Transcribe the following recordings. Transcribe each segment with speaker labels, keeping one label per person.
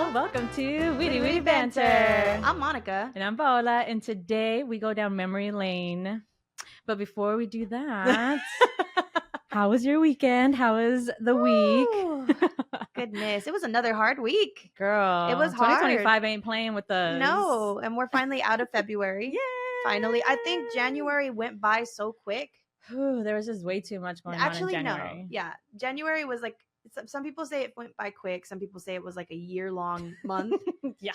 Speaker 1: y'all. Welcome to Witty Witty Banter.
Speaker 2: I'm Monica.
Speaker 1: And I'm Paola. And today we go down memory lane. But before we do that, how was your weekend? How was the week?
Speaker 2: Goodness, it was another hard week.
Speaker 1: Girl,
Speaker 2: it was hard.
Speaker 1: 2025 ain't playing with us.
Speaker 2: No, and we're finally out of February.
Speaker 1: Yay!
Speaker 2: Finally. I think January went by so quick.
Speaker 1: There was just way too much going on in January.
Speaker 2: No. Yeah. January was like, some people say it went by quick. Some people say it was like a year-long month.
Speaker 1: Yeah.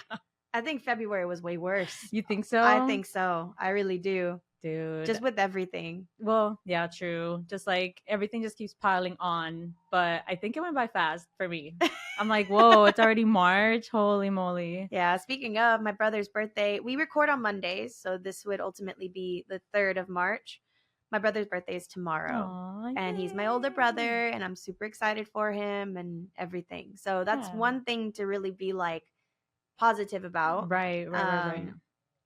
Speaker 2: I think February was way worse.
Speaker 1: You think so?
Speaker 2: I think so. I really do.
Speaker 1: Dude.
Speaker 2: Just with everything.
Speaker 1: Well, yeah, true. Just like everything just keeps piling on. But I think it went by fast for me. I'm like, whoa, it's already March. Holy moly.
Speaker 2: Yeah, speaking of my brother's birthday, we record on Mondays. So this would ultimately be the 3rd of March. My brother's birthday is tomorrow.
Speaker 1: Aww,
Speaker 2: and he's my older brother, and I'm super excited for him and everything. So that's one thing to really be like positive about.
Speaker 1: Right.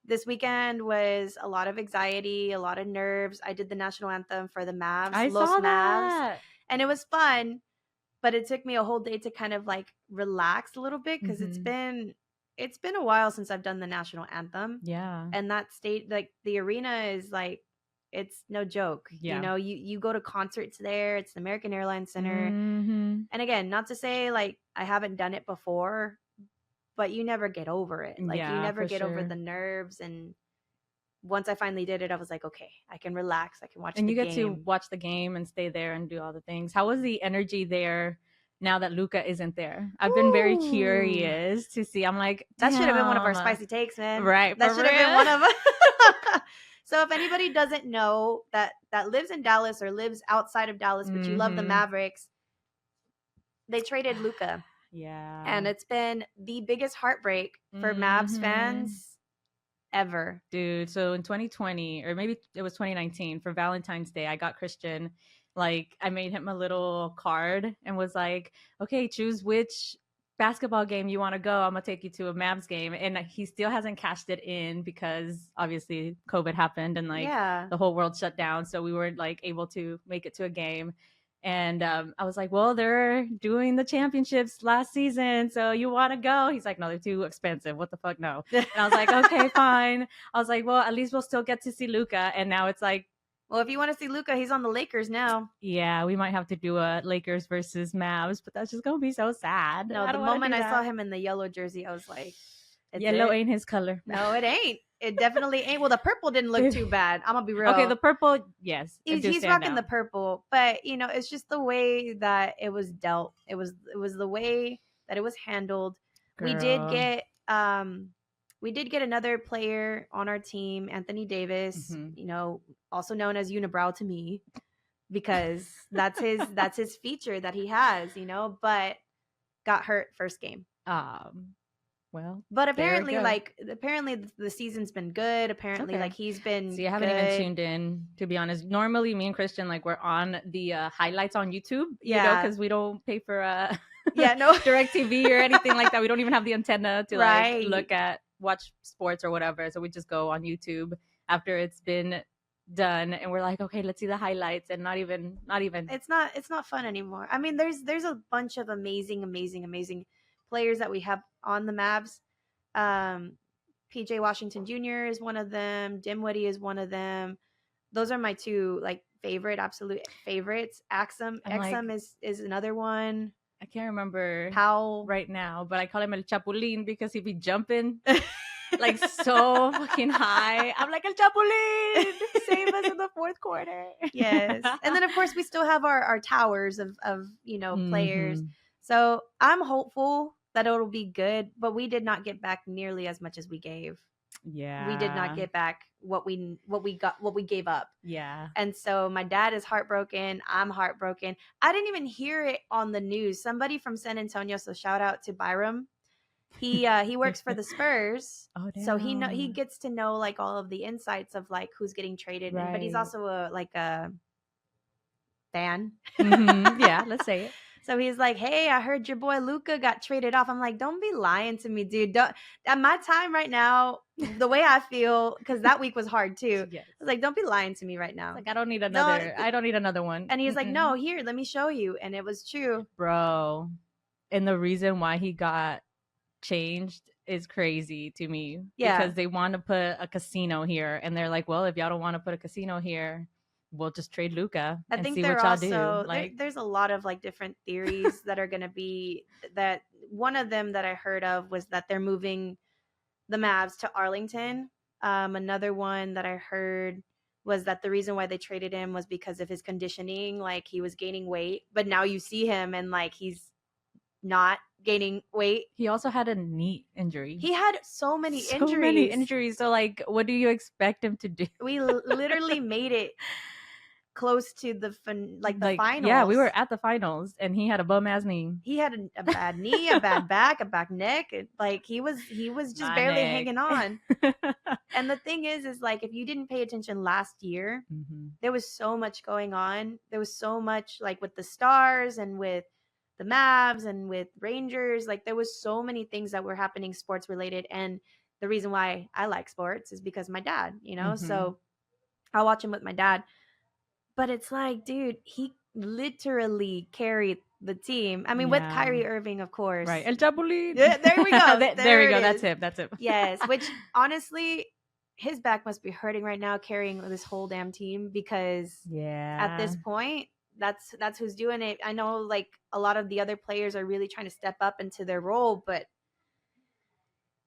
Speaker 2: This weekend was a lot of anxiety, a lot of nerves. I did the national anthem for the Mavs.
Speaker 1: I saw that.
Speaker 2: And it was fun, but it took me a whole day to kind of like relax a little bit because it's been a while since I've done the national anthem.
Speaker 1: Yeah.
Speaker 2: And that state, like the arena is like, it's no joke.
Speaker 1: Yeah.
Speaker 2: You know, you go to concerts there. It's the American Airlines Center.
Speaker 1: Mm-hmm.
Speaker 2: And again, not to say like I haven't done it before, but you never get over it. Like you never get over the nerves. And once I finally did it, I was like, okay, I can relax. I can watch the game.
Speaker 1: And you get to watch the game and stay there and do all the things. How was the energy there now that Luka isn't there? I've been very curious to see. I'm like,
Speaker 2: that should have been one of our spicy takes, man.
Speaker 1: Right.
Speaker 2: That should have been one of them. So if anybody doesn't know that lives in Dallas or lives outside of Dallas, but you love the Mavericks, they traded Luka.
Speaker 1: Yeah.
Speaker 2: And it's been the biggest heartbreak for Mavs fans ever.
Speaker 1: Dude, so in 2020, or maybe it was 2019, for Valentine's Day, I got Christian. Like, I made him a little card and was like, okay, choose which basketball game you want to go. I'm gonna take you to a Mavs game. And he still hasn't cashed it in because obviously COVID happened and like the whole world shut down, so we weren't like able to make it to a game. And I was like, well, they're doing the championships last season, so you want to go? He's like, no, they're too expensive. What the fuck, no. And I was like, okay, fine. I was like, well, at least we'll still get to see Luka. And now it's like,
Speaker 2: well, if you want to see Luka, he's on the Lakers now.
Speaker 1: Yeah, we might have to do a Lakers versus Mavs, but that's just gonna be so sad.
Speaker 2: No, the moment I saw him in the yellow jersey, I was like,
Speaker 1: yellow ain't his color.
Speaker 2: No, it ain't. It definitely ain't. Well, the purple didn't look too bad. I'm gonna be real.
Speaker 1: Okay, the purple, yes.
Speaker 2: He's rocking the purple, but you know, it's just the way that it was dealt. It was the way that it was handled. Girl. We did get another player on our team, Anthony Davis, you know, also known as Unibrow to me, because that's his feature that he has, you know, but got hurt first game.
Speaker 1: Well,
Speaker 2: but apparently the season's been good. Apparently, like he's been.
Speaker 1: See, I haven't even tuned in, to be honest. Normally, me and Christian, like, we're on the highlights on YouTube, you know, because we don't pay for direct TV or anything like that. We don't even have the antenna to like watch sports or whatever. So we just go on YouTube after it's been done, and we're like, okay, let's see the highlights, and not even.
Speaker 2: It's not fun anymore. I mean, there's a bunch of amazing players that we have on the Mavs. PJ Washington Jr. is one of them. Dimwitty is one of them. Those are my two like absolute favorites. Exum is another one.
Speaker 1: I can't remember
Speaker 2: Powell
Speaker 1: right now, but I call him El Chapulín because he'd be jumping like so fucking high. I'm like, El Chapulín, save us in the fourth quarter.
Speaker 2: Yes. And then of course we still have our towers of you know, players. So I'm hopeful that it'll be good, but we did not get back nearly as much as we gave.
Speaker 1: Yeah.
Speaker 2: We did not get back what we gave up.
Speaker 1: Yeah.
Speaker 2: And so my dad is heartbroken. I'm heartbroken. I didn't even hear it on the news. Somebody from San Antonio, so shout out to Byram. He works for the Spurs.
Speaker 1: Oh, damn.
Speaker 2: So he gets to know like all of the insights of like who's getting traded, but he's also a fan.
Speaker 1: Yeah, let's say it.
Speaker 2: So he's like, hey, I heard your boy Luka got traded off. I'm like, don't be lying to me, dude. Don't. At my time right now, the way I feel, because that week was hard too.
Speaker 1: Yes.
Speaker 2: I was like, don't be lying to me right now.
Speaker 1: Like, I don't need another one.
Speaker 2: And he's like, no, here, let me show you. And it was true.
Speaker 1: Bro. And the reason why he got changed is crazy to me
Speaker 2: Yeah.
Speaker 1: because they want to put a casino here and they're like, well, if y'all don't want to put a casino here, we'll just trade Luca
Speaker 2: I
Speaker 1: and
Speaker 2: think
Speaker 1: see
Speaker 2: they're
Speaker 1: what y'all do.
Speaker 2: also
Speaker 1: Like,
Speaker 2: there's a lot of like different theories that are going to be that one of them that I heard of was that they're moving the Mavs to Arlington. Another one that I heard was that the reason why they traded him was because of his conditioning, like he was gaining weight, but now you see him and like he's not gaining weight.
Speaker 1: he also had a knee injury.
Speaker 2: He had so many
Speaker 1: So many
Speaker 2: injuries.
Speaker 1: injuries. So, like, what do you expect him to do?
Speaker 2: We literally made it close to the
Speaker 1: Like,
Speaker 2: finals.
Speaker 1: yeah, we were at the finals and he had a bum ass knee.
Speaker 2: He had a bad knee, a bad back, a back neck. Like he was just
Speaker 1: My
Speaker 2: barely
Speaker 1: neck.
Speaker 2: hanging on. And the thing is like if you didn't pay attention last year, there was so much going on. There was so much like with the Stars and with the Mavs and with Rangers. Like there was so many things that were happening sports related. And the reason why I like sports is because my dad, you know. So I'll watch him with my dad. But it's like, dude, he literally carried the team. I mean, with
Speaker 1: Yeah.
Speaker 2: Kyrie Irving, of course.
Speaker 1: Right. El Chapulín.
Speaker 2: Yeah, there we go.
Speaker 1: There we
Speaker 2: it
Speaker 1: go.
Speaker 2: is.
Speaker 1: That's him. That's him.
Speaker 2: Yes, which honestly, his back must be hurting right now carrying this whole damn team because
Speaker 1: Yeah.
Speaker 2: at this point, that's who's doing it. I know like a lot of the other players are really trying to step up into their role, but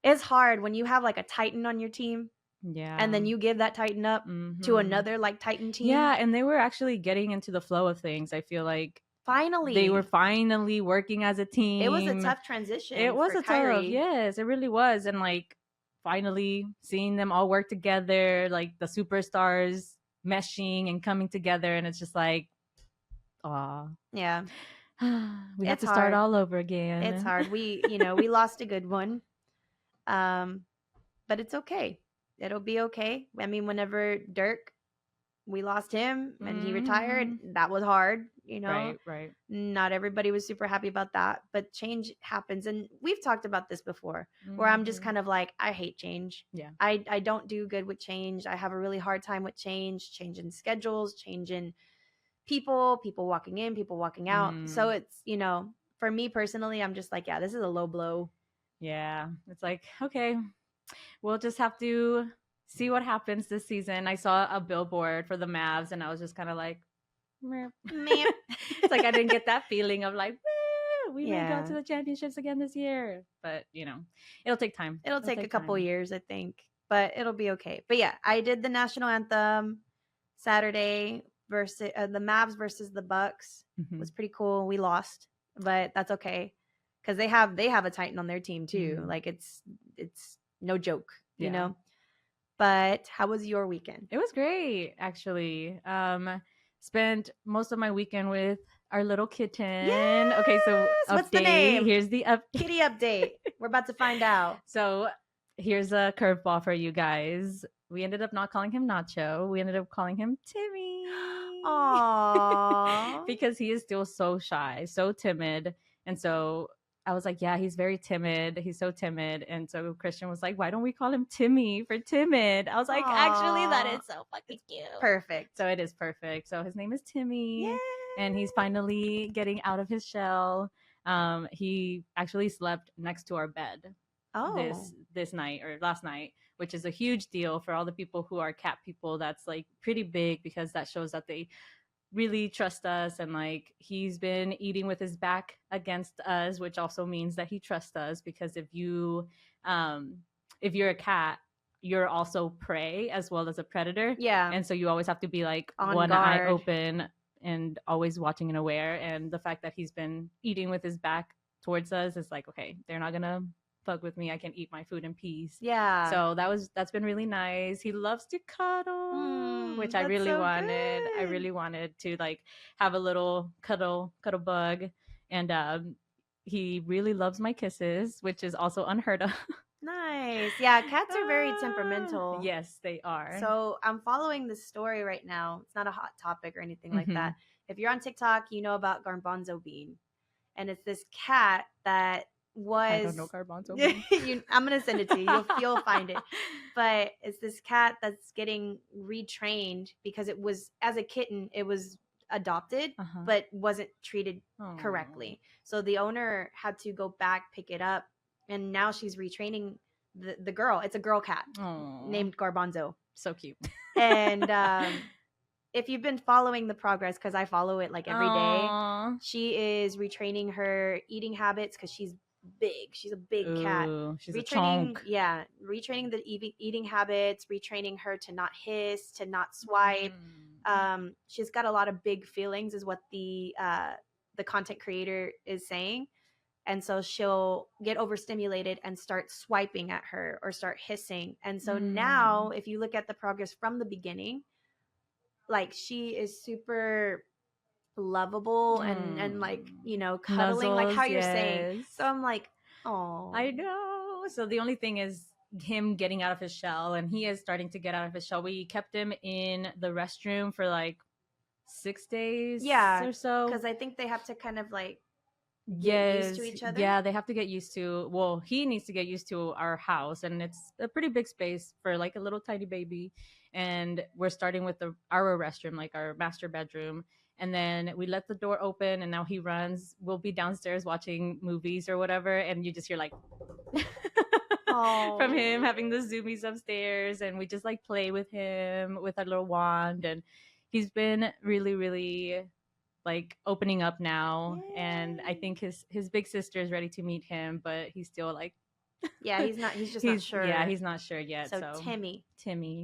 Speaker 2: it's hard when you have like a Titan on your team.
Speaker 1: Yeah.
Speaker 2: And then you give that Titan up to another like Titan team.
Speaker 1: Yeah, and they were actually getting into the flow of things. I feel like
Speaker 2: finally
Speaker 1: they were finally working as a team.
Speaker 2: It was a tough transition.
Speaker 1: It was
Speaker 2: for
Speaker 1: a
Speaker 2: Kyrie.
Speaker 1: tough, yes, it really was. And like finally seeing them all work together, like the superstars meshing and coming together, and it's just like, aw.
Speaker 2: Yeah.
Speaker 1: We have to start all over again.
Speaker 2: It's hard. We lost a good one. But it's okay. It'll be okay. I mean, whenever Dirk, we lost him and he retired, that was hard, you know.
Speaker 1: Right.
Speaker 2: Not everybody was super happy about that, but change happens. And we've talked about this before where I'm just kind of like, I hate change.
Speaker 1: Yeah.
Speaker 2: I don't do good with change. I have a really hard time with changing schedules, changing people walking in, people walking out. So it's, for me personally, I'm just like, yeah, this is a low blow.
Speaker 1: Yeah. It's like, okay, we'll just have to see what happens this season. I saw a billboard for the Mavs and I was just kind of like, meh. It's like I didn't get that feeling of like, we may go to the championships again this year. But, it'll take time.
Speaker 2: It'll take a couple years, I think. But it'll be okay. But yeah, I did the national anthem Saturday versus the Mavs versus the Bucks. It was pretty cool. We lost, but that's okay because they have a Titan on their team too. Like it's no joke, you know. But how was your weekend?
Speaker 1: It was great, actually. Spent most of my weekend with our little kitten.
Speaker 2: Yes!
Speaker 1: Okay, so
Speaker 2: what's the name?
Speaker 1: Here's the
Speaker 2: kitty update. We're about to find out.
Speaker 1: So here's a curveball for you guys. We ended up not calling him Nacho. We ended up calling him Timmy.
Speaker 2: Aww.
Speaker 1: Because he is still so shy, so timid. And so I was like, yeah, he's very timid. He's so timid. And so Christian was like, why don't we call him Timmy for timid? I was like, actually, that is so fucking cute.
Speaker 2: Perfect.
Speaker 1: So it is perfect. So his name is Timmy.
Speaker 2: Yay.
Speaker 1: And he's finally getting out of his shell. He actually slept next to our bed this night or last night, which is a huge deal for all the people who are cat people. That's like pretty big because that shows that they really trust us. And like he's been eating with his back against us, which also means that he trusts us, because if you're a cat, you're also prey as well as a predator.
Speaker 2: Yeah.
Speaker 1: And so you always have to be like
Speaker 2: on
Speaker 1: one
Speaker 2: guard.
Speaker 1: eye open and always watching and aware. And the fact that he's been eating with his back towards us is like, okay, they're not gonna fuck with me. I can eat my food in peace.
Speaker 2: Yeah.
Speaker 1: So that's been really nice. He loves to cuddle, which I really wanted.
Speaker 2: Good.
Speaker 1: I really wanted to like have a little cuddle bug. And he really loves my kisses, which is also unheard of.
Speaker 2: Nice. Yeah, cats are very temperamental.
Speaker 1: Yes, they are.
Speaker 2: So I'm following this story right now. It's not a hot topic or anything like that. If you're on TikTok, you know about Garbanzo Bean. And it's this cat that was...
Speaker 1: I don't know Garbanzo Bean.
Speaker 2: I'm going to send it to you. You'll find it. But it's this cat that's getting retrained because it was, as a kitten, it was adopted, but wasn't treated correctly. So the owner had to go back, pick it up, and now she's retraining the girl. It's a girl cat
Speaker 1: Oh,
Speaker 2: named Garbanzo.
Speaker 1: so cute.
Speaker 2: And if you've been following the progress, because I follow it like every day,
Speaker 1: Aw.
Speaker 2: she is retraining her eating habits because she's big. She's a big cat.
Speaker 1: Ooh, she's a
Speaker 2: Retraining,
Speaker 1: chonk.
Speaker 2: yeah, retraining the eating habits, retraining her to not hiss, to not swipe. She's got a lot of big feelings, is what the content creator is saying. And so she'll get overstimulated and start swiping at her or start hissing. And so now, if you look at the progress from the beginning, like she is super lovable and like, you know, cuddling, like
Speaker 1: Nuzzles,
Speaker 2: how you're saying.
Speaker 1: yes.
Speaker 2: So I'm like, oh,
Speaker 1: I know. So the only thing is him getting out of his shell, and he is starting to get out of his shell. We kept him in the restroom for like 6 days
Speaker 2: yeah,
Speaker 1: or so.
Speaker 2: because I think they have to kind of like get
Speaker 1: Yes,
Speaker 2: used to each other.
Speaker 1: yeah, they have to get used to. Well, he needs to get used to our house, and it's a pretty big space for like a little tiny baby. And we're starting with our restroom, like our master bedroom, and then we let the door open, and now he runs. We'll be downstairs watching movies or whatever, and you just hear like
Speaker 2: Oh.
Speaker 1: from him having the zoomies upstairs, and we just like play with him with a little wand, and he's been really, really like opening up now.
Speaker 2: Yay.
Speaker 1: And I think his big sister is ready to meet him, but he's still like
Speaker 2: Yeah, he's just not sure.
Speaker 1: Yeah, he's not sure yet.
Speaker 2: So
Speaker 1: So
Speaker 2: Timmy,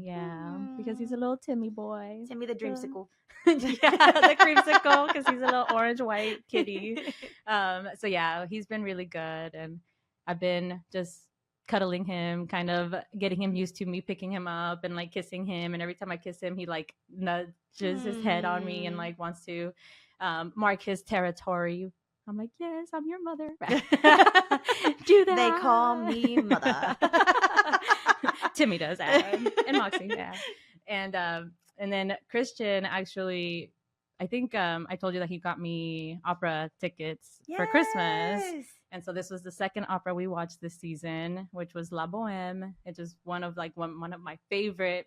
Speaker 1: yeah, because he's a little Timmy boy.
Speaker 2: Timmy the dreamsicle.
Speaker 1: Yeah, the creamsicle, because he's a little orange white kitty. So yeah, he's been really good, and I've been just cuddling him, kind of getting him used to me picking him up and like kissing him. And every time I kiss him, he like nudges his head on me and like wants to mark his territory. I'm like, yes, I'm your mother. Do that.
Speaker 2: They call me mother.
Speaker 1: Timmy does, and Moxie, yeah. And then Christian actually, I think I told you that he got me opera tickets for Christmas. And so this was the second opera we watched this season, which was La Boheme. It was one of my favorite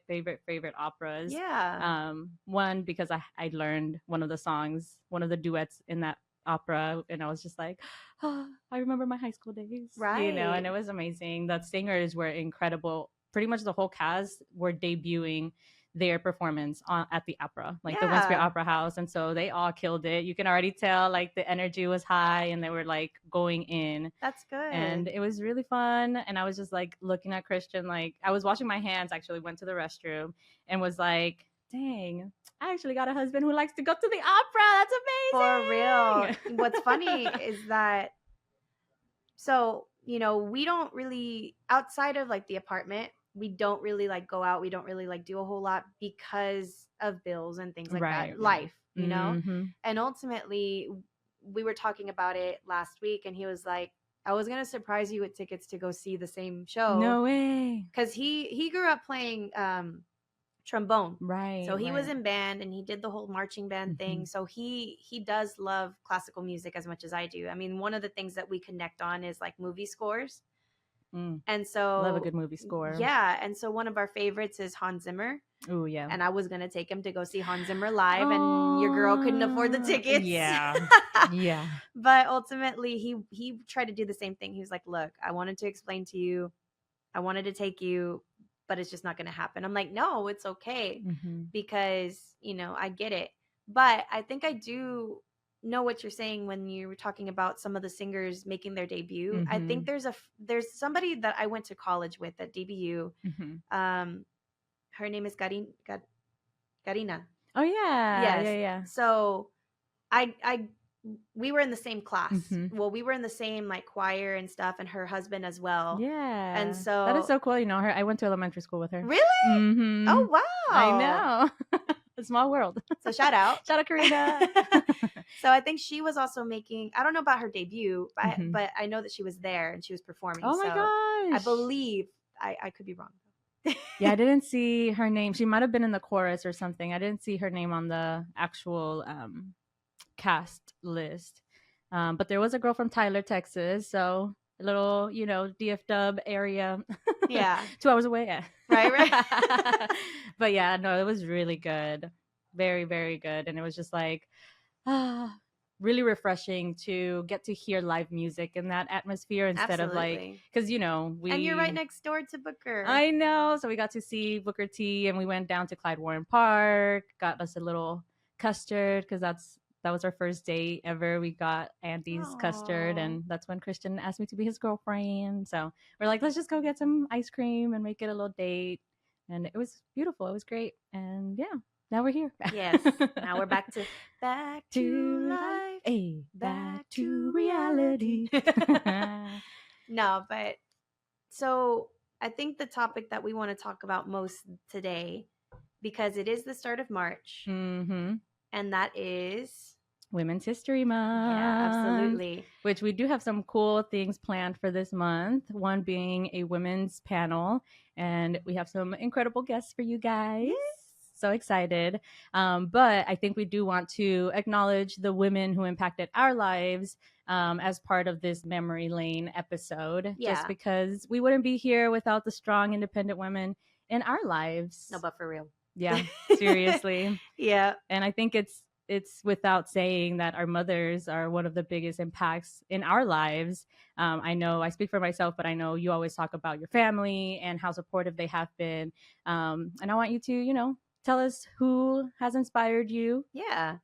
Speaker 1: operas.
Speaker 2: Yeah.
Speaker 1: One, because I learned one of the songs, one of the duets in that opera, and I was just like, oh, I remember my high school days.
Speaker 2: Right.
Speaker 1: You know, and it was amazing. The singers were incredible. Pretty much the whole cast were debuting their performance at the opera, like the Winspear Opera House. And so they all killed it. You can already tell like the energy was high and they were like going in.
Speaker 2: That's good.
Speaker 1: And it was really fun. And I was just like looking at Christian, like I was washing my hands, actually went to the restroom and was like, dang, I actually got a husband who likes to go to the opera. That's amazing.
Speaker 2: For real. What's funny is that, so, you know, we don't really, outside of like the apartment, we don't really like go out. We don't really like do a whole lot because of bills and things like that. Life, you know? And ultimately, we were talking about it last week, and he was like, I was going to surprise you with tickets to go see the same show.
Speaker 1: No way.
Speaker 2: Because he grew up playing trombone.
Speaker 1: Right.
Speaker 2: So he was in band and he did the whole marching band thing. So he does love classical music as much as I do. I mean, one of the things that we connect on is like movie scores. And so
Speaker 1: love a good movie score.
Speaker 2: Yeah. And so one of our favorites is Hans Zimmer.
Speaker 1: Oh yeah.
Speaker 2: And I was gonna take him to go see Hans Zimmer live, and your girl couldn't afford the tickets.
Speaker 1: Yeah. Yeah.
Speaker 2: But ultimately he tried to do the same thing. He was like, look, I wanted to explain to you, I wanted to take you, but it's just not gonna happen. I'm like, no, it's okay. Because, you know, I get it. But I think I do know what you're saying when you were talking about some of the singers making their debut. I think there's somebody that I went to college with at DBU. Her name is Karina.
Speaker 1: Oh yeah.
Speaker 2: Yes.
Speaker 1: Yeah.
Speaker 2: So we were in the same class. Well, we were in the same like choir and stuff, and her husband as well.
Speaker 1: Yeah.
Speaker 2: And so
Speaker 1: that is so cool. You know her. I went to elementary school with her.
Speaker 2: Really? Oh wow.
Speaker 1: I know. A small world.
Speaker 2: So shout out
Speaker 1: Karina.
Speaker 2: So I think she was also making, I don't know about her debut, but I know that she was there and she was performing.
Speaker 1: Oh my gosh.
Speaker 2: I believe, I could be wrong.
Speaker 1: Yeah, I didn't see her name. She might have been in the chorus or something. I didn't see her name on the actual cast list. But there was a girl from Tyler, Texas. So a little, you know, DFW area.
Speaker 2: Yeah.
Speaker 1: 2 hours away. Yeah.
Speaker 2: Right.
Speaker 1: But yeah, no, it was really good. Very, very good. And it was just like, really refreshing to get to hear live music in that atmosphere instead of like,
Speaker 2: Absolutely.
Speaker 1: because you know
Speaker 2: And you're right
Speaker 1: we
Speaker 2: next door to Booker.
Speaker 1: I know. So we got to see Booker T, and we went down to Clyde Warren Park, got us a little custard because that was our first date ever. We got Andy's custard,
Speaker 2: Aww.
Speaker 1: and that's when Christian asked me to be his girlfriend. So we're like, let's just go get some ice cream and make it a little date. And it was beautiful. It was great. And yeah, now we're here.
Speaker 2: Yes. Now we're back to life.
Speaker 1: Hey, back to reality.
Speaker 2: No, but so I think the topic that we want to talk about most today, because it is the start of March,
Speaker 1: Mm-hmm.
Speaker 2: and that is
Speaker 1: Women's History Month.
Speaker 2: yeah, absolutely.
Speaker 1: Which we do have some cool things planned for this month. One being a women's panel, and we have some incredible guests for you guys. So excited. But I think we do want to acknowledge the women who impacted our lives as part of this memory lane episode.
Speaker 2: Yeah.
Speaker 1: Just because we wouldn't be here without the strong, independent women in our lives.
Speaker 2: No, but for real.
Speaker 1: Yeah, seriously.
Speaker 2: Yeah.
Speaker 1: And I think it's without saying that our mothers are one of the biggest impacts in our lives. I know I speak for myself, but I know you always talk about your family and how supportive they have been. And I want you to, you know, tell us who has inspired you.
Speaker 2: Yeah.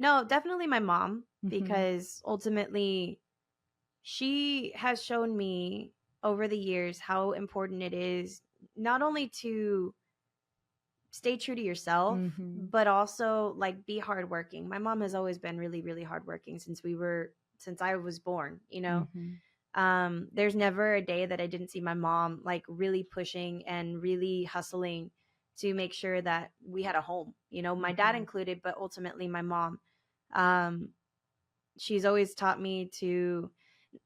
Speaker 2: No, definitely my mom,
Speaker 1: Mhm.
Speaker 2: because ultimately she has shown me over the years how important it is not only to stay true to yourself,
Speaker 1: Mhm.
Speaker 2: but also like be hardworking. My mom has always been really, really hardworking since I was born, you know. There's never a day that I didn't see my mom like really pushing and really hustling to make sure that we had a home, you know, my dad
Speaker 1: Mhm.
Speaker 2: included, but ultimately my mom. Um, she's always taught me to,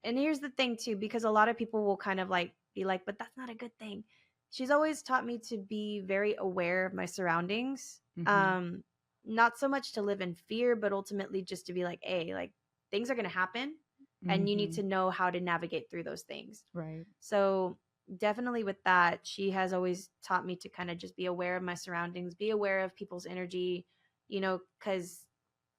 Speaker 2: and here's the thing too, because a lot of people will kind of like be like, but that's not a good thing. She's always taught me to be very aware of my surroundings.
Speaker 1: Mhm.
Speaker 2: Not so much to live in fear, but ultimately just to be like, hey, like things are going to happen and you need to
Speaker 1: Mhm.
Speaker 2: know how to navigate through those things.
Speaker 1: Right.
Speaker 2: So definitely with that, she has always taught me to kind of just be aware of my surroundings, be aware of people's energy, you know, because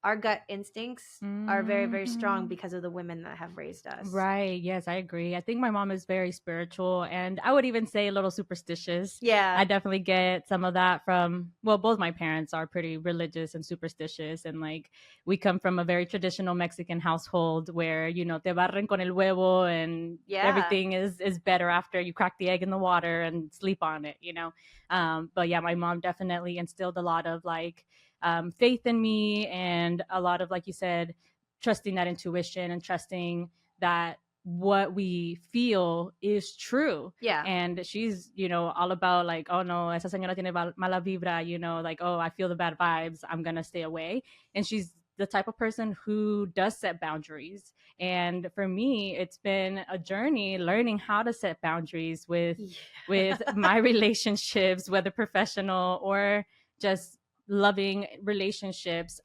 Speaker 2: our gut instincts are very, very strong
Speaker 1: Mhm.
Speaker 2: because of the women that have raised us.
Speaker 1: Right. Yes, I agree. I think my mom is very spiritual, and I would even say a little superstitious.
Speaker 2: Yeah.
Speaker 1: I definitely get some of that from, well, both my parents are pretty religious and superstitious. And like, we come from a very traditional Mexican household where, you know, te barren con el huevo, and
Speaker 2: Yeah.
Speaker 1: everything is better after you crack the egg in the water and sleep on it, you know? But yeah, my mom definitely instilled a lot of like faith in me, and a lot of, like you said, trusting that intuition and trusting that what we feel is true.
Speaker 2: Yeah.
Speaker 1: And she's, you know, all about like, oh no, esa señora tiene mala vibra, you know, like, oh, I feel the bad vibes, I'm gonna stay away. And she's the type of person who does set boundaries. And for me, it's been a journey learning how to set boundaries with my relationships, whether professional or just loving relationships.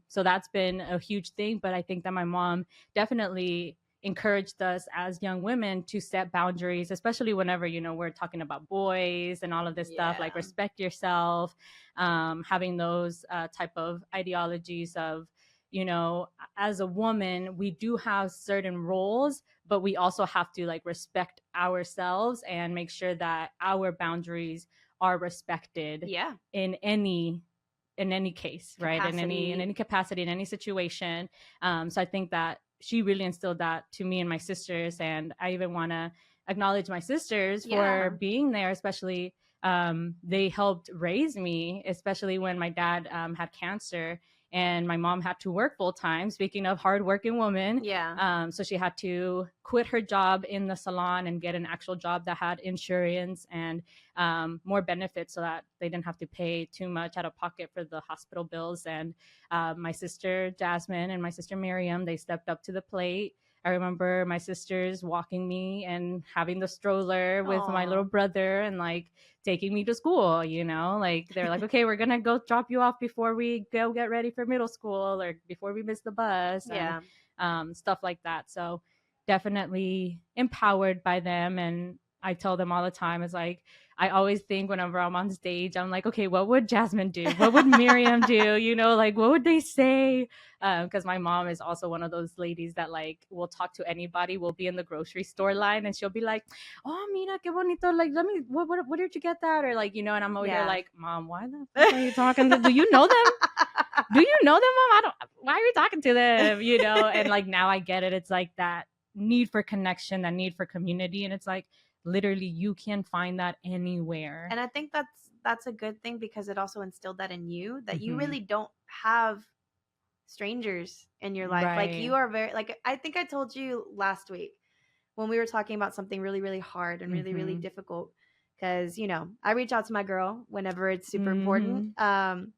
Speaker 1: So that's been a huge thing. But I think that my mom definitely encouraged us as young women to set boundaries, especially whenever, you know, we're talking about boys and all of this stuff, like respect yourself, having those type of ideologies of, you know, as a woman, we do have certain roles, but we also have to like respect ourselves and make sure that our boundaries are respected
Speaker 2: Yeah.
Speaker 1: in any case, right? In any capacity, in any situation. So I think that she really instilled that to me and my sisters, and I even want to acknowledge my sisters for being there, especially they helped raise me, especially when my dad had cancer and my mom had to work full time. Speaking of hardworking woman, so she had to quit her job in the salon and get an actual job that had insurance and more benefits, so that they didn't have to pay too much out of pocket for the hospital bills. And my sister Jasmine and my sister Miriam, they stepped up to the plate. I remember my sisters walking me and having the stroller with my little brother and like taking me to school, you know, like they're like, okay, we're gonna go drop you off before we go get ready for middle school or before we miss the bus, and stuff like that. So definitely empowered by them. And I tell them all the time. It's like, I always think whenever I'm on stage, I'm like, okay, what would Jasmine do? What would Miriam do? You know, like, what would they say? Because my mom is also one of those ladies that like will talk to anybody. We'll be in the grocery store line and she'll be like, oh, mira, qué bonito. Like, let me, what did you get that? Or like, you know, and I'm over here
Speaker 2: Yeah.
Speaker 1: like, Mom, why the fuck are you talking to? Do you know them? Do you know them, Mom? I don't, why are you talking to them? You know, and like now I get it. It's like that need for connection, that need for community. And it's like, literally you can find that anywhere.
Speaker 2: And I think that's a good thing because it also instilled that in you, that you
Speaker 1: Mhm.
Speaker 2: really don't have strangers in your life. Like you
Speaker 1: Right.
Speaker 2: are very, like I think I told you last week when we were talking about something really really hard and really really
Speaker 1: Mhm.
Speaker 2: difficult, because you know I reach out to my girl whenever it's super important.
Speaker 1: Mhm.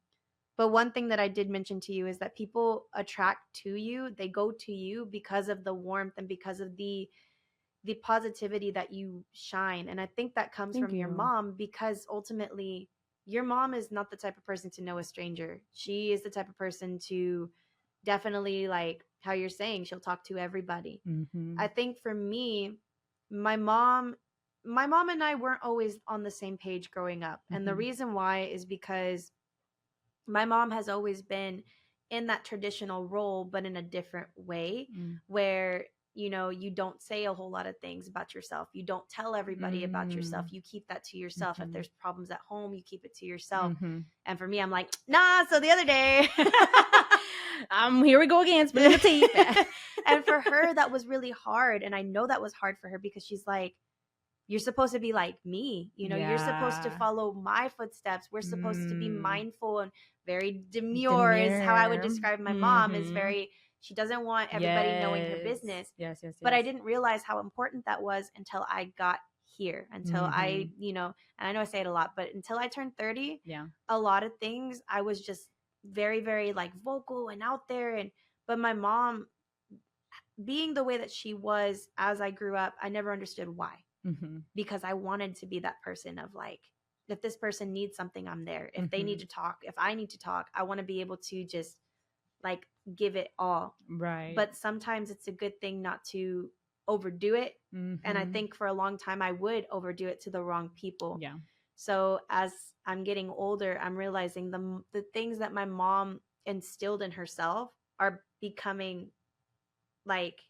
Speaker 2: But one thing that I did mention to you is that people attract to you, they go to you because of the warmth and because of the positivity that you shine. And I think that comes
Speaker 1: Thank
Speaker 2: from your
Speaker 1: you.
Speaker 2: mom, because ultimately your mom is not the type of person to know a stranger. She is the type of person to definitely, like how you're saying, she'll talk to everybody.
Speaker 1: Mhm.
Speaker 2: I think for me, my mom my mom and I weren't always on the same page growing up. And the
Speaker 1: Mhm.
Speaker 2: reason why is because my mom has always been in that traditional role, but in a different way,
Speaker 1: Mm.
Speaker 2: where you know you don't say a whole lot of things about yourself, you don't tell everybody about yourself,
Speaker 1: Mm.
Speaker 2: you keep that to yourself. If
Speaker 1: Mhm.
Speaker 2: there's problems at home, you keep it to yourself.
Speaker 1: Mhm.
Speaker 2: And for me, I'm like, nah. So the other day
Speaker 1: Here we go again, spilling the tea.
Speaker 2: and for her that was really hard, and I know that was hard for her because she's like, you're supposed to be like me, you know, you're supposed to
Speaker 1: Yeah.
Speaker 2: follow my footsteps, we're supposed to be
Speaker 1: Mm.
Speaker 2: mindful and very demure is how I would
Speaker 1: Demure.
Speaker 2: describe my mom, is
Speaker 1: Mhm.
Speaker 2: very, she doesn't want everybody knowing her
Speaker 1: Yes.
Speaker 2: business.
Speaker 1: Yes, yes,
Speaker 2: But I
Speaker 1: yes.
Speaker 2: didn't realize how important that was until I got here, until I,
Speaker 1: Mhm.
Speaker 2: you know, and I know I say it a lot, but until I turned 30,
Speaker 1: Yeah.
Speaker 2: a lot of things I was just very very like vocal and out there. And but my mom, being the way that she was as I grew up, I never understood why,
Speaker 1: Mhm.
Speaker 2: because I wanted to be that person of like, if this person needs something, I'm there. If they need
Speaker 1: Mhm.
Speaker 2: to talk, if I need to talk, I want to be able to just like give it all.
Speaker 1: Right.
Speaker 2: But sometimes it's a good thing not to overdo it. And I
Speaker 1: Mhm.
Speaker 2: think for a long time I would overdo it to the wrong people.
Speaker 1: Yeah.
Speaker 2: So as I'm getting older, I'm realizing the things that my mom instilled in herself are becoming like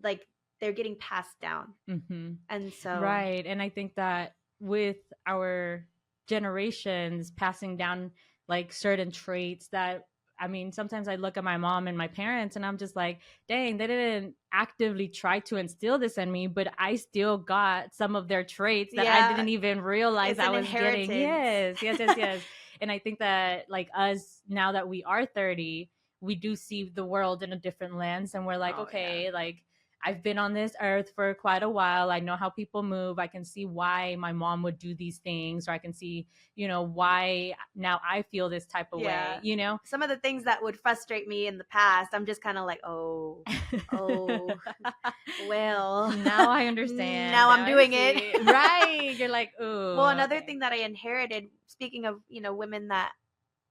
Speaker 2: like they're getting passed down.
Speaker 1: Mm-hmm.
Speaker 2: And so
Speaker 1: Right. And I think that with our generations passing down like certain traits that, I mean, sometimes I look at my mom and my parents and I'm just like, dang, they didn't actively try to instill this in me, but I still got some of their traits that I
Speaker 2: yeah,
Speaker 1: didn't even realize
Speaker 2: it's
Speaker 1: I
Speaker 2: an
Speaker 1: was getting.
Speaker 2: inheritance.
Speaker 1: Yes, yes, yes, yes. And I think that like us, now that we are 30, we do see the world in a different lens and we're like,
Speaker 2: Oh yeah.
Speaker 1: okay, like I've been on this earth for quite a while. I know how people move. I can see why my mom would do these things, or I can see, you know, why now I feel this type of way,
Speaker 2: Yeah.
Speaker 1: you know?
Speaker 2: Some of the things that would frustrate me in the past, I'm just kind of like, oh, well,
Speaker 1: Now I understand.
Speaker 2: now
Speaker 1: Now
Speaker 2: I'm
Speaker 1: I
Speaker 2: doing it.
Speaker 1: see. Right. You're like,
Speaker 2: Well,
Speaker 1: ooh,
Speaker 2: another
Speaker 1: okay.
Speaker 2: thing that I inherited, speaking of, you know, women that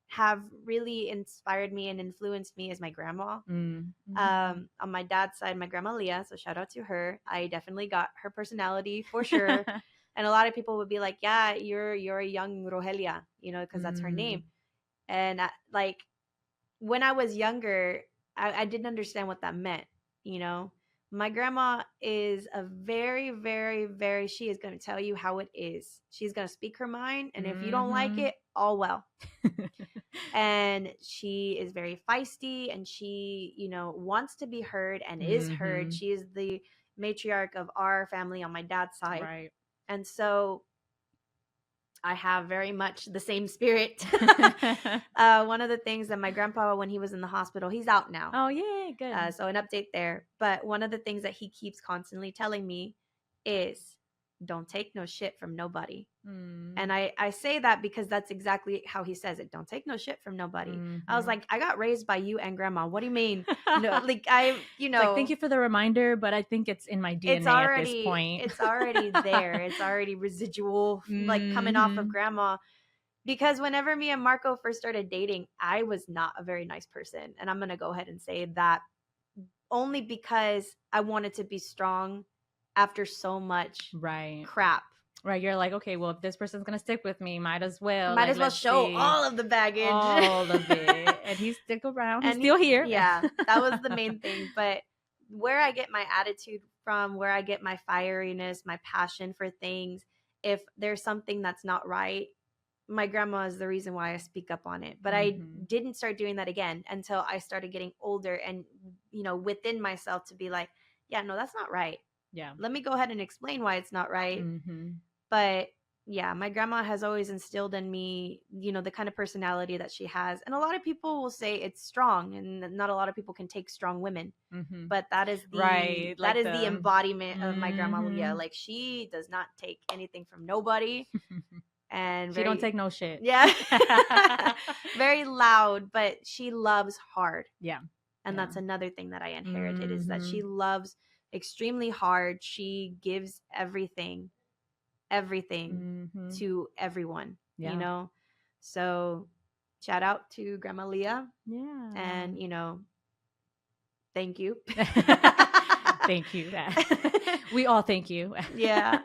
Speaker 2: have really inspired me and influenced me, is my grandma.
Speaker 1: Mm-hmm.
Speaker 2: On my dad's side, my grandma Leah, so shout out to her. I definitely got her personality for sure. And a lot of people would be like, yeah, you're a young Rogelia, you know, because that's her name.
Speaker 1: Mm.
Speaker 2: And like when I was younger, I didn't understand what that meant, you know. My grandma is a very, very, very, she is going to tell you how it is. She's going to speak her mind. And if you don't like
Speaker 1: Mm-hmm.
Speaker 2: it, all well. And she is very feisty, and she, you know, wants to be heard and is heard.
Speaker 1: Mm-hmm.
Speaker 2: She is the matriarch of our family on my dad's side.
Speaker 1: Right.
Speaker 2: And so I have very much the same spirit. One of the things that my grandpa, when he was in the hospital, he's out now.
Speaker 1: Oh, yay, good.
Speaker 2: So an update there. But one of the things that he keeps constantly telling me is, don't take no shit from nobody.
Speaker 1: Mm.
Speaker 2: And I say that because that's exactly how he says it. Don't take no shit from nobody. I was
Speaker 1: Mm-hmm.
Speaker 2: like, I got raised by you and grandma. What do you mean? No, like I, you
Speaker 1: It's like, thank
Speaker 2: know,
Speaker 1: you for the reminder, but I think it's in my DNA at this point.
Speaker 2: it's already there. It's already residual, like coming off of
Speaker 1: Mm-hmm.
Speaker 2: grandma. Because whenever me and Marco first started dating, I was not a very nice person. And I'm going to go ahead and say that only because I wanted to be strong after so much
Speaker 1: Right.
Speaker 2: crap.
Speaker 1: Right. You're like, okay, well, if this person's going to stick with me, might as well.
Speaker 2: Might
Speaker 1: Like,
Speaker 2: as well
Speaker 1: let's
Speaker 2: show
Speaker 1: see
Speaker 2: all of the baggage.
Speaker 1: all of it. And he's stick around. He's
Speaker 2: And
Speaker 1: still here.
Speaker 2: yeah, that was the main thing. But where I get my attitude from, where I get my fieriness, my passion for things, if there's something that's not right, my grandma is the reason why I speak up on it. But I didn't start doing that again until I started getting older and, within myself to be like, yeah, no, that's not right.
Speaker 1: Yeah.
Speaker 2: Let me go ahead and explain why it's not right.
Speaker 1: Mm-hmm.
Speaker 2: But yeah, my grandma has always instilled in me, the kind of personality that she has. And a lot of people will say it's strong, and not a lot of people can take strong women.
Speaker 1: Mm-hmm.
Speaker 2: But that is the
Speaker 1: right.
Speaker 2: that
Speaker 1: like
Speaker 2: is the embodiment of my grandma Leah.
Speaker 1: Mm-hmm.
Speaker 2: Like, she does not take anything from nobody. And
Speaker 1: she don't take no shit.
Speaker 2: Yeah. Very loud, but she loves hard.
Speaker 1: Yeah.
Speaker 2: And
Speaker 1: Yeah.
Speaker 2: that's another thing that I inherited, is that
Speaker 1: Mhm.
Speaker 2: she loves extremely hard. She gives everything
Speaker 1: Mhm.
Speaker 2: to everyone,
Speaker 1: Yeah.
Speaker 2: So shout out to Grandma Leah.
Speaker 1: Yeah.
Speaker 2: And, thank you.
Speaker 1: Thank you. We all thank you.
Speaker 2: Yeah.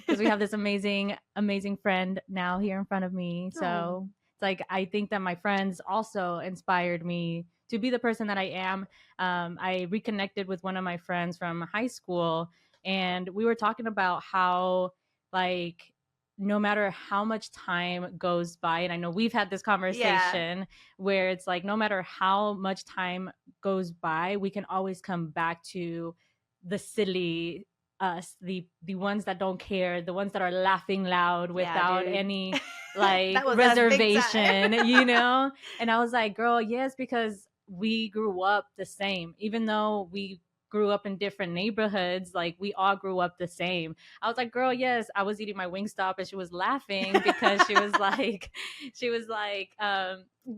Speaker 1: Because we have this amazing, amazing friend now here in front of me. So
Speaker 2: Oh.
Speaker 1: it's like, I think that my friends also inspired me to be the person that I am. I reconnected with one of my friends from high school, and we were talking about how, like, no matter how much time goes by, and I know we've had this conversation where it's like, no matter how much time goes by, we can always come back to the silly us, the ones that don't care, the ones that are laughing loud without any like
Speaker 2: That was us big
Speaker 1: reservation,
Speaker 2: time.
Speaker 1: And I was like, girl, yes, because we grew up the same. Even though we grew up in different neighborhoods, like, we all grew up the same. I was like, girl, yes, I was eating my Wingstop and she was laughing because she was like,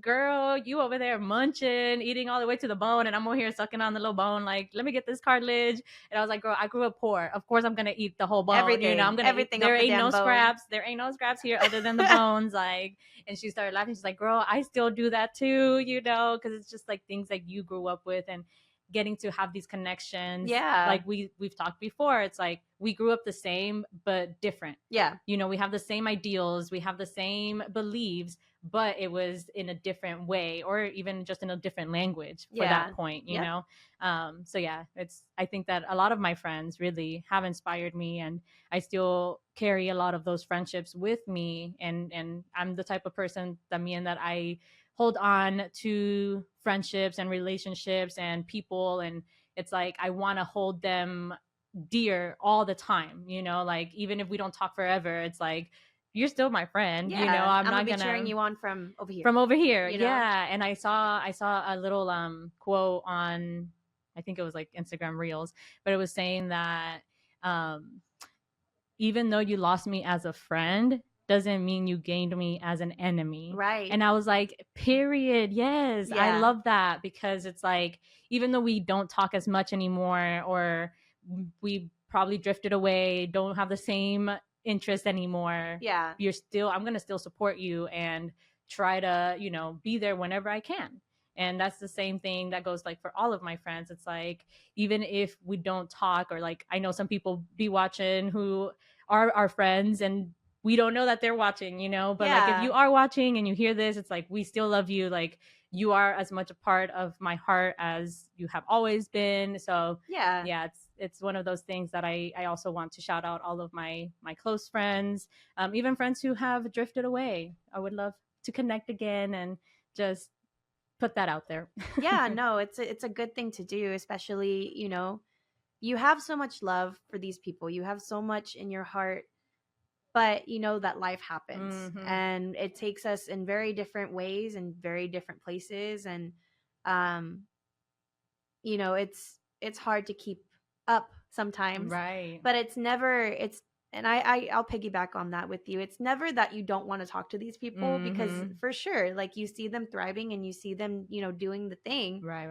Speaker 1: girl, you over there munching, eating all the way to the bone, and I'm over here sucking on the little bone. Like, let me get this cartilage. And I was like, girl, I grew up poor. Of course I'm gonna eat the whole bone.
Speaker 2: Everything.
Speaker 1: I'm gonna
Speaker 2: Everything
Speaker 1: eat, there
Speaker 2: off the
Speaker 1: ain't no
Speaker 2: damn bone.
Speaker 1: scraps. There ain't no scraps here other than the bones. Like, and she started laughing. She's like, girl, I still do that too, because it's just like things that you grew up with, and getting to have these connections.
Speaker 2: Yeah.
Speaker 1: Like we've talked before. It's like we grew up the same but different.
Speaker 2: Yeah.
Speaker 1: We have the same ideals, we have the same beliefs, but it was in a different way, or even just in a different language for that point, you know? So yeah, I think that a lot of my friends really have inspired me, and I still carry a lot of those friendships with me. And I'm the type of person, También, that I hold on to friendships and relationships and people. And it's like, I want to hold them dear all the time, like, even if we don't talk forever, it's like, you're still my friend. I'm not
Speaker 2: gonna
Speaker 1: gonna
Speaker 2: cheering you on from over here.
Speaker 1: Yeah. And I saw a little quote on, I think it was like Instagram Reels, but it was saying that even though you lost me as a friend doesn't mean you gained me as an enemy.
Speaker 2: Right.
Speaker 1: And I was like, period. Yes. I love that, because it's like, even though we don't talk as much anymore, or we probably drifted away, don't have the same interest anymore.
Speaker 2: Yeah.
Speaker 1: I'm going to still support you and try to, be there whenever I can. And that's the same thing that goes like for all of my friends. It's like, even if we don't talk, or like, I know some people be watching who are our friends, and we don't know that they're watching, but like, if you are watching and you hear this, it's like, we still love you. Like, you are as much a part of my heart as you have always been. So yeah, it's one of those things that I also want to shout out all of my close friends, even friends who have drifted away. I would love to connect again, and just put that out there.
Speaker 2: Yeah, no, it's a good thing to do, especially, you have so much love for these people. You have so much in your heart, but you know that life happens, and it takes us in very different ways and very different places. And, it's hard to keep up sometimes.
Speaker 1: Right.
Speaker 2: But and I'll piggyback on that with you. It's never that you don't want to talk to these people, because for sure, like, you see them thriving and you see them, doing the thing.
Speaker 1: Right.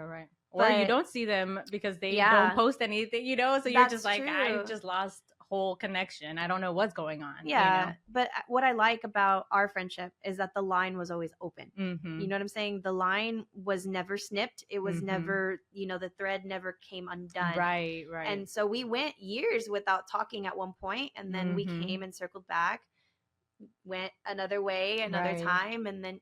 Speaker 1: Or you don't see them because they don't post anything, so you're just like, true. I just lost whole connection. I don't know what's going on.
Speaker 2: Yeah, but what I like about our friendship is that the line was always open.
Speaker 1: Mm-hmm.
Speaker 2: You know what I'm saying? The line was never snipped. It was
Speaker 1: Mhm.
Speaker 2: never, the thread never came undone.
Speaker 1: Right.
Speaker 2: And so we went years without talking at one point, and then we
Speaker 1: Mhm.
Speaker 2: came and circled back, went another way, another
Speaker 1: Right.
Speaker 2: time, and then,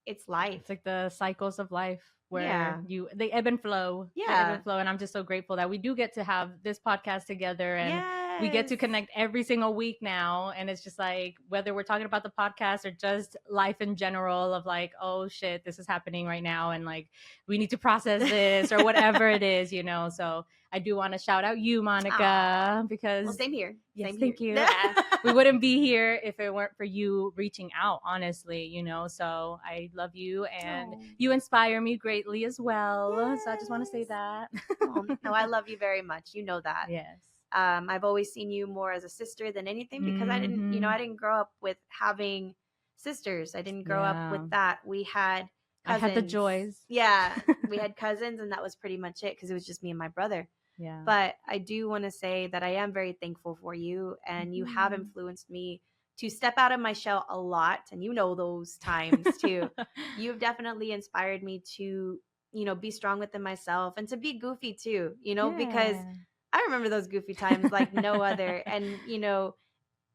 Speaker 2: it's life.
Speaker 1: It's like the cycles of life
Speaker 2: Yeah.
Speaker 1: where they ebb and flow. They ebb
Speaker 2: Yeah.
Speaker 1: and flow. And I'm just so grateful that we do get to have this podcast together, and we get to
Speaker 2: Yes.
Speaker 1: connect every single week now. And it's just like, whether we're talking about the podcast or just life in general, of like, oh shit, this is happening right now, and like we need to process this or whatever it is, So I do want to shout out you, Monica,
Speaker 2: Aw.
Speaker 1: because
Speaker 2: Well, same here.
Speaker 1: yes,
Speaker 2: Same
Speaker 1: thank
Speaker 2: here.
Speaker 1: you. We wouldn't be here if it weren't for you reaching out, honestly, So I love you, and
Speaker 2: Oh.
Speaker 1: you inspire me greatly as well. So I just want to say
Speaker 2: Yes.
Speaker 1: that.
Speaker 2: Oh, no, I love you very much. You know that.
Speaker 1: Yes.
Speaker 2: I've always seen you more as a sister than anything, because I didn't grow up with having sisters. I didn't grow up
Speaker 1: Yeah.
Speaker 2: with that. We had
Speaker 1: I
Speaker 2: cousins.
Speaker 1: had the joys.
Speaker 2: Yeah, we had cousins, and that was pretty much it, because it was just me and my brother.
Speaker 1: Yeah.
Speaker 2: But I do want to say that I am very thankful for you, and you have influenced me to step out of my shell a lot, and those times too. You've definitely inspired me to, be strong within myself, and to be goofy too, because
Speaker 1: Yeah.
Speaker 2: I remember those goofy times like no other. And,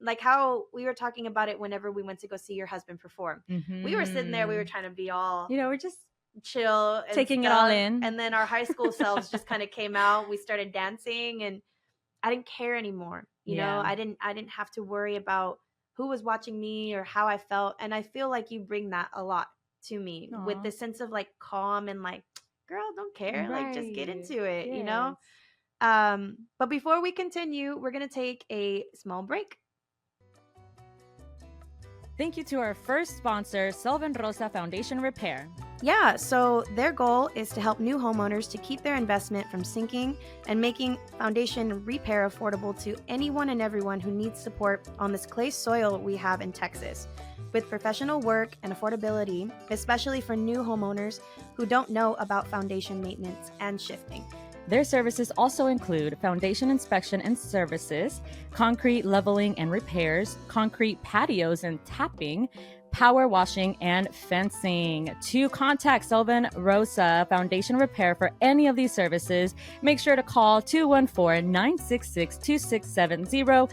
Speaker 2: like how we were talking about it whenever we went to go see your husband perform. We were sitting there, we were trying to be all,
Speaker 1: we're just
Speaker 2: chill and
Speaker 1: taking
Speaker 2: stuff.
Speaker 1: it all in.
Speaker 2: And then our high school selves just kind of came out. We started dancing, and I didn't care anymore. I didn't have to worry about who was watching me or how I felt. And I feel like you bring that a lot to me. Aww. With this sense of like calm and like, girl, don't care. Right. Like, just get into it,
Speaker 1: yes.
Speaker 2: But before we continue, we're going to take a small break.
Speaker 1: Thank you to our first sponsor, Selvin Rosa Foundation Repair.
Speaker 2: Yeah, so their goal is to help new homeowners to keep their investment from sinking, and making foundation repair affordable to anyone and everyone who needs support on this clay soil we have in Texas. With professional work and affordability, especially for new homeowners who don't know about foundation maintenance and shifting.
Speaker 1: Their services also include foundation inspection and services, concrete leveling and repairs, concrete patios and tapping, power washing, and fencing. To contact Selvin Rosa Foundation Repair for any of these services, make sure to call 214-966-2670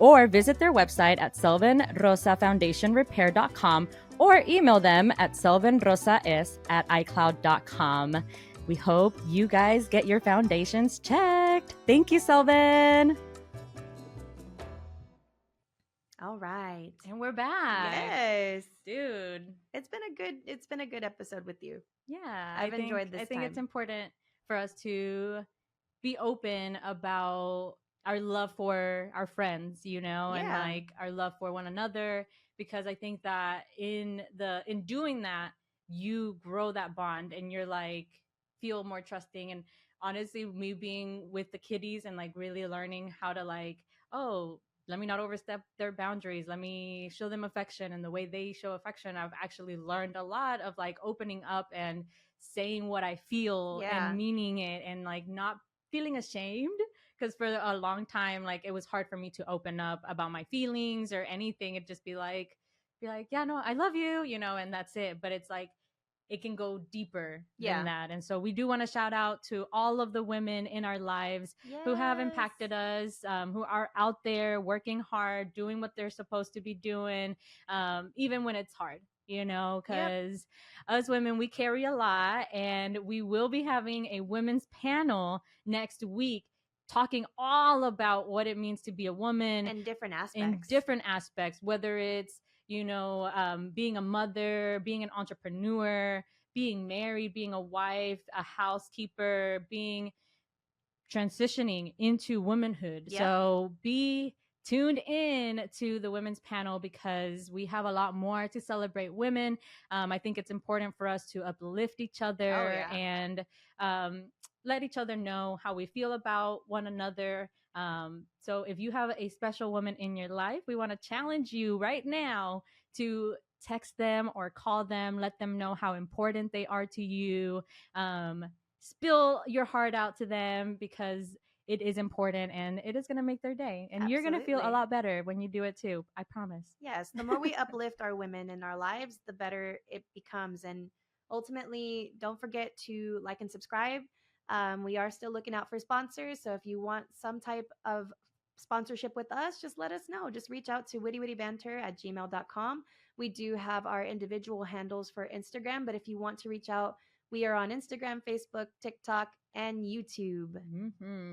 Speaker 1: or visit their website at selvinrosafoundationrepair.com, or email them at selvinrosas@icloud.com. We hope you guys get your foundations checked. Thank you, Selvin.
Speaker 2: All right.
Speaker 1: And we're back.
Speaker 2: Yes.
Speaker 1: Dude.
Speaker 2: It's been a good episode with you.
Speaker 1: Yeah.
Speaker 2: I've enjoyed this.
Speaker 1: I think it's important for us to be open about our love for our friends, and like our love for one another, because I think that in doing that, you grow that bond, and you're like, feel more trusting. And honestly, me being with the kiddies and like really learning how to like, oh, let me not overstep their boundaries, let me show them affection, and the way they show affection, I've actually learned a lot of like opening up and saying what I feel and meaning it, and like not feeling ashamed, because for a long time, like, it was hard for me to open up about my feelings or anything. It'd just be like, yeah, no, I love you, and that's it. But it's like, it can go deeper than that. And so we do want to shout out to all of the women in our lives who have impacted us, who are out there working hard, doing what they're supposed to be doing, even when it's hard, because us women, we carry a lot. And we will be having a women's panel next week, talking all about what it means to be a woman
Speaker 2: in different aspects,
Speaker 1: whether it's, being a mother, being an entrepreneur, being married, being a wife, a housekeeper, being transitioning into womanhood. So be tuned in to the women's panel, because we have a lot more to celebrate women. I think it's important for us to uplift each other and let each other know how we feel about one another. So if you have a special woman in your life, we want to challenge you right now to text them or call them, let them know how important they are to you. Spill your heart out to them, because it is important and it is going to make their day. And you're going to feel a
Speaker 2: Absolutely.
Speaker 1: lot better when you do it too. I promise.
Speaker 2: Yes, the more we uplift our women in our lives, the better it becomes. And ultimately, don't forget to like and subscribe. We are still looking out for sponsors. So if you want some type of sponsorship with us, just let us know. Just reach out to witty@gmail.com. We do have our individual handles for Instagram, but if you want to reach out, we are on Instagram, Facebook, TikTok, and YouTube.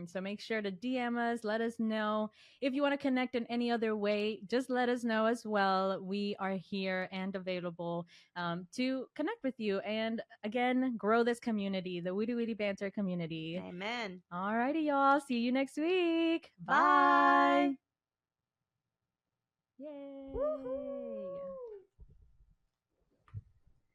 Speaker 1: So make sure to DM us. Let us know. If you want to connect in any other way, just let us know as well. We are here and available to connect with you and again, grow this community, the Witty Witty Banter community.
Speaker 2: Amen.
Speaker 1: All righty, y'all. See you next week.
Speaker 2: Bye.
Speaker 1: Bye. Yay.
Speaker 2: Woohoo.